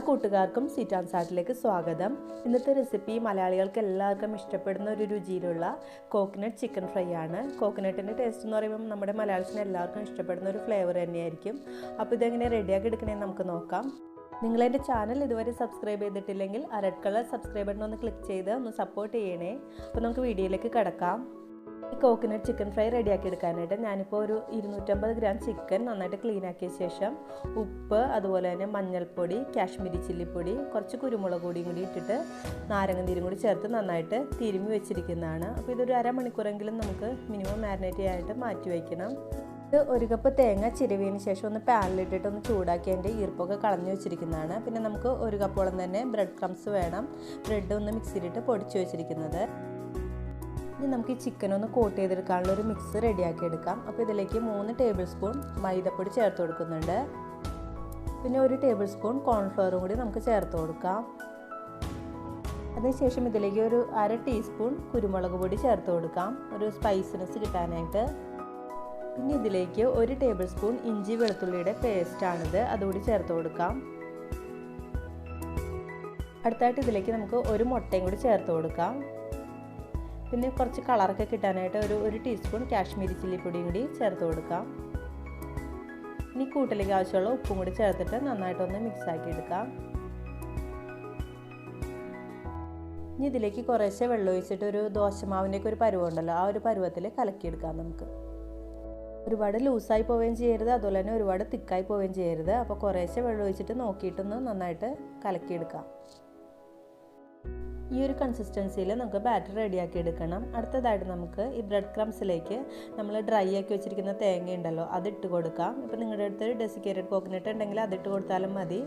കൂട്ടുകാർക്കും sweet and സാറ്റിലേക്ക് സ്വാഗതം. ഇന്നത്തെ റെസിപ്പി മലയാളികൾക്ക് എല്ലാവർക്കും ഇഷ്ടപ്പെടുന്ന ഒരു രുചിയിലുള്ള കോക്കനട്ട് ചിക്കൻ ഫ്രൈ ആണ്. കോക്കനട്ടിൻ്റെ ടേസ്റ്റ് എന്ന് പറയുമ്പോൾ നമ്മുടെ മലയാളത്തിന് എല്ലാവർക്കും ഇഷ്ടപ്പെടുന്ന ഒരു ഫ്ലേവർ തന്നെയായിരിക്കും. അപ്പോൾ ഇതെങ്ങനെ റെഡിയാക്കി എടുക്കണമെന്ന് നമുക്ക് നോക്കാം. നിങ്ങളെൻ്റെ ചാനൽ ഇതുവരെ സബ്സ്ക്രൈബ് ചെയ്തിട്ടില്ലെങ്കിൽ ആ റെഡ് കളർ സബ്സ്ക്രൈബ് ബട്ടൺ ഒന്ന് ക്ലിക്ക് ചെയ്ത് ഒന്ന് സപ്പോർട്ട് ചെയ്യണേ. അപ്പോൾ നമുക്ക് വീഡിയോയിലേക്ക് കിടക്കാം. ഈ കോക്കനട്ട് ചിക്കൻ ഫ്രൈ റെഡിയാക്കി എടുക്കാനായിട്ട് ഞാനിപ്പോൾ ഒരു 250 ഗ്രാം ചിക്കൻ നന്നായിട്ട് ക്ലീൻ ആക്കിയ ശേഷം ഉപ്പ്, അതുപോലെ തന്നെ മഞ്ഞൾപ്പൊടി, കാശ്മീരി ചില്ലിപ്പൊടി, കുറച്ച് കുരുമുളക് പൊടിയും കൂടി ഇട്ടിട്ട് നാരങ്ങ നീരും കൂടി ചേർത്ത് നന്നായിട്ട് തിരുമ്മി വെച്ചിരിക്കുന്നതാണ്. അപ്പോൾ ഇതൊരു അരമണിക്കൂറെങ്കിലും നമുക്ക് മിനിമം മാരിനേറ്റ് ചെയ്യാനായിട്ട് മാറ്റി വയ്ക്കണം. ഇത് 1 കപ്പ് തേങ്ങ ചിരവിയതിന് ശേഷം ഒന്ന് പാനിലിട്ടിട്ട് ഒന്ന് ചൂടാക്കി അതിൻ്റെ ഈർപ്പൊക്കെ കളഞ്ഞു വെച്ചിരിക്കുന്നതാണ്. പിന്നെ നമുക്ക് 1 കപ്പോളം തന്നെ ബ്രെഡ് ക്രംസ് വേണം. ബ്രെഡ് ഒന്ന് മിക്സിയിലിട്ട് പൊടിച്ചു വെച്ചിരിക്കുന്നത്. ഇനി നമുക്ക് ഈ ചിക്കൻ ഒന്ന് കോട്ട് ചെയ്തെടുക്കാനുള്ള ഒരു മിക്സ് റെഡിയാക്കി എടുക്കാം. അപ്പോൾ ഇതിലേക്ക് 3 ടേബിൾ സ്പൂൺ മൈദപ്പൊടി ചേർത്ത് കൊടുക്കുന്നുണ്ട്. പിന്നെ 1 ടേബിൾ സ്പൂൺ കോൺഫ്ലവറും കൂടി നമുക്ക് ചേർത്ത് കൊടുക്കാം. അതിനുശേഷം ഇതിലേക്ക് ഒരു 1/2 ടീസ്പൂൺ കുരുമുളക് പൊടി ചേർത്ത് കൊടുക്കാം, ഒരു സ്പൈസിനെസ് കിട്ടാനായിട്ട്. പിന്നെ ഇതിലേക്ക് 1 ടേബിൾ സ്പൂൺ ഇഞ്ചി വെളുത്തുള്ളിയുടെ പേസ്റ്റാണിത്, അതുകൂടി ചേർത്ത് കൊടുക്കാം. അടുത്തായിട്ട് ഇതിലേക്ക് നമുക്ക് 1 മുട്ടയും കൂടി ചേർത്ത് കൊടുക്കാം. പിന്നെ കുറച്ച് കളറൊക്കെ കിട്ടാനായിട്ട് ഒരു ടീസ്പൂൺ കാശ്മീരി ചില്ലിപ്പൊടിയും കൂടി ചേർത്ത് കൊടുക്കാം. ഇനി കൂട്ടിലേക്ക് ആവശ്യമുള്ള ഉപ്പും കൂടി ചേർത്തിട്ട് നന്നായിട്ടൊന്ന് മിക്സ് ആക്കി എടുക്കാം. ഇനി ഇതിലേക്ക് കുറേശ്ശെ വെള്ളം ഒഴിച്ചിട്ട് ഒരു ദോശമാവിൻ്റെയൊക്കെ ഒരു പരുവമുണ്ടല്ലോ, ആ ഒരു പരുവത്തിൽ കലക്കിയെടുക്കാം. നമുക്ക് ഒരുപാട് ലൂസായി പോവുകയും ചെയ്യരുത്, അതുപോലെ തന്നെ ഒരുപാട് തിക്കായി പോവുകയും ചെയ്യരുത്. അപ്പോൾ കുറേശ്ശെ വെള്ളം ഒഴിച്ചിട്ട് നോക്കിയിട്ടൊന്ന് നന്നായിട്ട് കലക്കിയെടുക്കാം. ഈ ഒരു കൺസിസ്റ്റൻസിയിൽ നമുക്ക് ബാറ്റർ റെഡിയാക്കി എടുക്കണം. അടുത്തതായിട്ട് നമുക്ക് ഈ ബ്രെഡ് ക്രംസിലേക്ക് നമ്മൾ ഡ്രൈ ആക്കി വെച്ചിരിക്കുന്ന തേങ്ങ ഉണ്ടല്ലോ, അതിട്ട് കൊടുക്കാം. ഇപ്പോൾ നിങ്ങളുടെ അടുത്ത് ഡെസിക്കേറ്റഡ് കോക്കനട്ട് ഉണ്ടെങ്കിൽ അതിട്ട് കൊടുത്താലും മതി.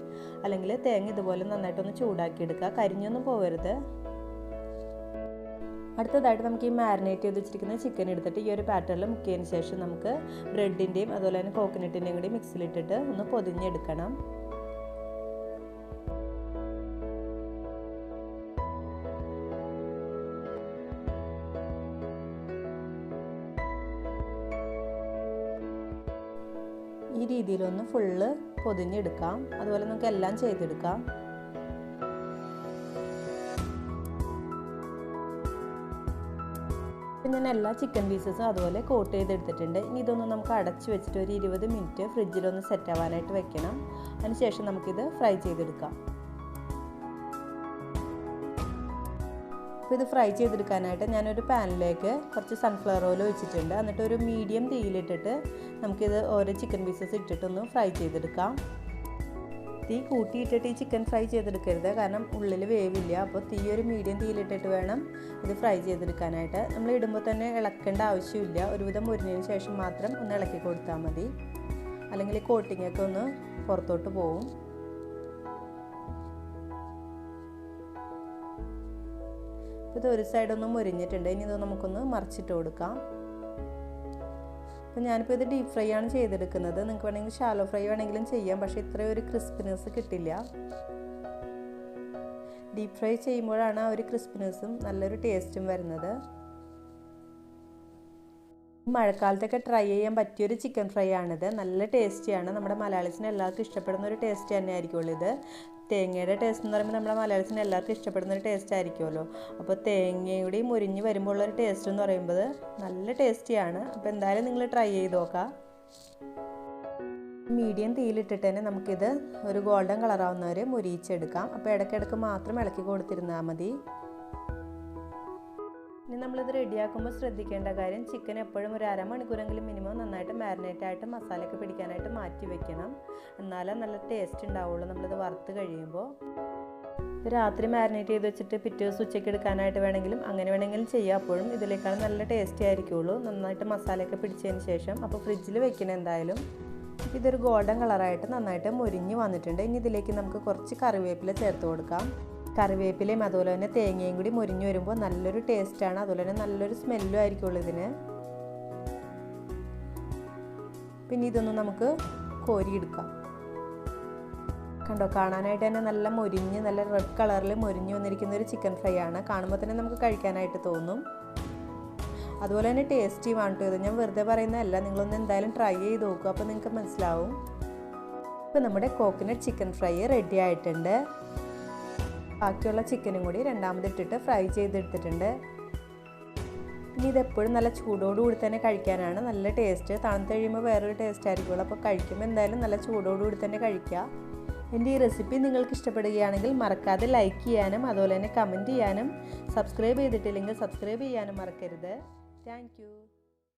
അല്ലെങ്കിൽ തേങ്ങ ഇതുപോലെ നന്നായിട്ടൊന്ന് ചൂടാക്കി എടുക്കുക, കരിഞ്ഞൊന്നും പോകരുത്. അടുത്തതായിട്ട് നമുക്ക് ഈ മാരിനേറ്റ് ചെയ്ത് വെച്ചിരിക്കുന്ന ചിക്കൻ എടുത്തിട്ട് ഈ ഒരു ബാറ്ററിൽ മുക്കിയതിന് ശേഷം നമുക്ക് ബ്രെഡിൻ്റെയും അതുപോലെ തന്നെ കോക്കനട്ടിൻ്റെയും കൂടി മിക്സിലിട്ടിട്ട് ഒന്ന് പൊതിഞ്ഞെടുക്കണം. ഈ രീതിയിലൊന്ന് ഫുള്ള് പൊതിഞ്ഞെടുക്കാം. അതുപോലെ നമുക്ക് എല്ലാം ചെയ്തെടുക്കാം. ഇപ്പം ഞാൻ എല്ലാ ചിക്കൻ പീസസും അതുപോലെ കോട്ട് ചെയ്തെടുത്തിട്ടുണ്ട്. ഇനി ഇതൊന്ന് നമുക്ക് അടച്ച് വെച്ചിട്ട് ഒരു 20 മിനിറ്റ് ഫ്രിഡ്ജിലൊന്ന് സെറ്റ് ആവാനായിട്ട് വെക്കണം. അതിനുശേഷം നമുക്കിത് ഫ്രൈ ചെയ്തെടുക്കാം. അപ്പോൾ ഇത് ഫ്രൈ ചെയ്തെടുക്കാനായിട്ട് ഞാനൊരു പാനിലേക്ക് കുറച്ച് സൺഫ്ലവർ ഓയിൽ ഒഴിച്ചിട്ടുണ്ട്. എന്നിട്ട് ഒരു മീഡിയം തീയിലിട്ടിട്ട് നമുക്കിത് ഓരോ ചിക്കൻ പീസസ് ഇട്ടിട്ടൊന്ന് ഫ്രൈ ചെയ്തെടുക്കാം. തീ കൂട്ടിയിട്ടിട്ട് ഈ ചിക്കൻ ഫ്രൈ ചെയ്തെടുക്കരുത്, കാരണം ഉള്ളിൽ വേവില്ല. അപ്പോൾ തീ ഒരു മീഡിയം തീയിലിട്ടിട്ട് വേണം ഇത് ഫ്രൈ ചെയ്തെടുക്കാനായിട്ട്. നമ്മൾ ഇടുമ്പോൾ തന്നെ ഇളക്കേണ്ട ആവശ്യമില്ല. ഒരുവിധം മുരിഞ്ഞതിന് ശേഷം മാത്രം ഒന്ന് ഇളക്കി കൊടുത്താൽ മതി, അല്ലെങ്കിൽ കോട്ടിങ്ങൊക്കെ ഒന്ന് പുറത്തോട്ട് പോവും. ഇത് ഒരു സൈഡൊന്നും മുരിഞ്ഞിട്ടുണ്ട്. ഇനി ഇത് നമുക്കൊന്ന് മറിച്ചിട്ട് കൊടുക്കാം. അപ്പോൾ ഞാനിപ്പോൾ ഇത് ഡീപ്പ് ഫ്രൈ ആണ് ചെയ്തെടുക്കുന്നത്. നിങ്ങൾക്ക് വേണമെങ്കിൽ ഷാലോ ഫ്രൈ വേണമെങ്കിലും ചെയ്യാം, പക്ഷേ ഇത്രയും ഒരു ക്രിസ്പിനെസ് കിട്ടില്ല. ഡീപ്പ് ഫ്രൈ ചെയ്യുമ്പോഴാണ് ആ ഒരു ക്രിസ്പിനെസ്സും നല്ലൊരു ടേസ്റ്റും വരുന്നത്. മഴക്കാലത്തൊക്കെ ട്രൈ ചെയ്യാൻ പറ്റിയൊരു ചിക്കൻ ഫ്രൈ ആണിത്. നല്ല ടേസ്റ്റിയാണ്. നമ്മുടെ മലയാളീസിന് എല്ലാവർക്കും ഇഷ്ടപ്പെടുന്ന ഒരു ടേസ്റ്റ് തന്നെ ആയിരിക്കുമല്ലോ ഇത്. തേങ്ങയുടെ ടേസ്റ്റ് എന്ന് പറയുമ്പോൾ നമ്മുടെ മലയാളീസിന് എല്ലാവർക്കും ഇഷ്ടപ്പെടുന്ന ഒരു ടേസ്റ്റ് ആയിരിക്കുമല്ലോ. അപ്പോൾ തേങ്ങയുടെ മുരിഞ്ഞ് വരുമ്പോൾ ഉള്ളൊരു ടേസ്റ്റ് എന്ന് പറയുമ്പോൾ നല്ല ടേസ്റ്റിയാണ്. അപ്പോൾ എന്തായാലും നിങ്ങൾ ട്രൈ ചെയ്ത് നോക്കാം. മീഡിയം തീയിലിട്ടിട്ട് തന്നെ നമുക്കിത് ഒരു ഗോൾഡൻ കളറാവുന്നവരെ മുരിയിച്ചെടുക്കാം. അപ്പോൾ ഇടയ്ക്കിടയ്ക്ക് മാത്രം ഇളക്കി കൊടുത്തിരുന്നാൽ മതി. ഇനി നമ്മളിത് റെഡിയാക്കുമ്പോൾ ശ്രദ്ധിക്കേണ്ട കാര്യം, ചിക്കൻ എപ്പോഴും ഒരു അരമണിക്കൂറെങ്കിലും മിനിമം നന്നായിട്ട് മാരിനേറ്റ് ആയിട്ട് മസാലയൊക്കെ പിടിക്കാനായിട്ട് മാറ്റി വെക്കണം. എന്നാലേ നല്ല ടേസ്റ്റ് ഉണ്ടാവുള്ളൂ നമ്മളിത് വറുത്ത് കഴിയുമ്പോൾ. രാത്രി മാരിനേറ്റ് ചെയ്ത് വെച്ചിട്ട് പിറ്റേ ദിവസം ഉച്ചയ്ക്ക് എടുക്കാനായിട്ട് വേണമെങ്കിലും അങ്ങനെ വേണമെങ്കിലും ചെയ്യാം. അപ്പോഴും ഇതിലേക്കാളും നല്ല ടേസ്റ്റി ആയിരിക്കുള്ളൂ, നന്നായിട്ട് മസാലയൊക്കെ പിടിച്ചതിന് ശേഷം. അപ്പോൾ ഫ്രിഡ്ജിൽ വെക്കണം എന്തായാലും. ഇതൊരു ഗോൾഡൻ കളറായിട്ട് നന്നായിട്ട് മുരിഞ്ഞ് വന്നിട്ടുണ്ട്. ഇനി ഇതിലേക്ക് നമുക്ക് കുറച്ച് കറിവേപ്പില ചേർത്ത് കൊടുക്കാം. കറിവേപ്പിലയും അതുപോലെ തന്നെ തേങ്ങയും കൂടി മുരിഞ്ഞ് വരുമ്പോൾ നല്ലൊരു ടേസ്റ്റാണ്, അതുപോലെ തന്നെ നല്ലൊരു സ്മെല്ലും ആയിരിക്കുള്ളൂ ഇതിന്. പിന്നെ ഇതൊന്ന് നമുക്ക് കോരിയെടുക്കാം. കണ്ടോ, കാണാനായിട്ട് തന്നെ നല്ല മൊരിഞ്ഞ് നല്ല റെഡ് കളറിൽ മൊരിഞ്ഞ് വന്നിരിക്കുന്ന ഒരു ചിക്കൻ ഫ്രൈ ആണ്. കാണുമ്പോൾ തന്നെ നമുക്ക് കഴിക്കാനായിട്ട് തോന്നും. അതുപോലെ തന്നെ ടേസ്റ്റിയുമാണ് കേട്ടോ ഇത്. ഞാൻ വെറുതെ പറയുന്നതല്ല, നിങ്ങളൊന്ന് എന്തായാലും ട്രൈ ചെയ്ത് നോക്കുക, അപ്പോൾ നിങ്ങൾക്ക് മനസ്സിലാവും. ഇപ്പോൾ നമ്മുടെ കോക്കനട്ട് ചിക്കൻ ഫ്രൈ റെഡി ആയിട്ടുണ്ട്. ബാക്കിയുള്ള ചിക്കനും കൂടി രണ്ടാമതിട്ടിട്ട് ഫ്രൈ ചെയ്തെടുത്തിട്ടുണ്ട്. ഇനി ഇതെപ്പോഴും നല്ല ചൂടോടുകൂടി തന്നെ കഴിക്കാനാണ് നല്ല ടേസ്റ്റ്. തണുത്ത് കഴിയുമ്പോൾ വേറൊരു ടേസ്റ്റ് ആയിരിക്കുമല്ലോ. അപ്പോൾ കഴിക്കുമ്പോൾ എന്തായാലും നല്ല ചൂടോടുകൂടി തന്നെ കഴിക്കുക. എൻ്റെ ഈ റെസിപ്പി നിങ്ങൾക്ക് ഇഷ്ടപ്പെടുകയാണെങ്കിൽ മറക്കാതെ ലൈക്ക് ചെയ്യാനും അതുപോലെ തന്നെ കമൻറ്റ് ചെയ്യാനും സബ്സ്ക്രൈബ് ചെയ്തിട്ടില്ലെങ്കിൽ സബ്സ്ക്രൈബ് ചെയ്യാനും മറക്കരുത്. Thank you.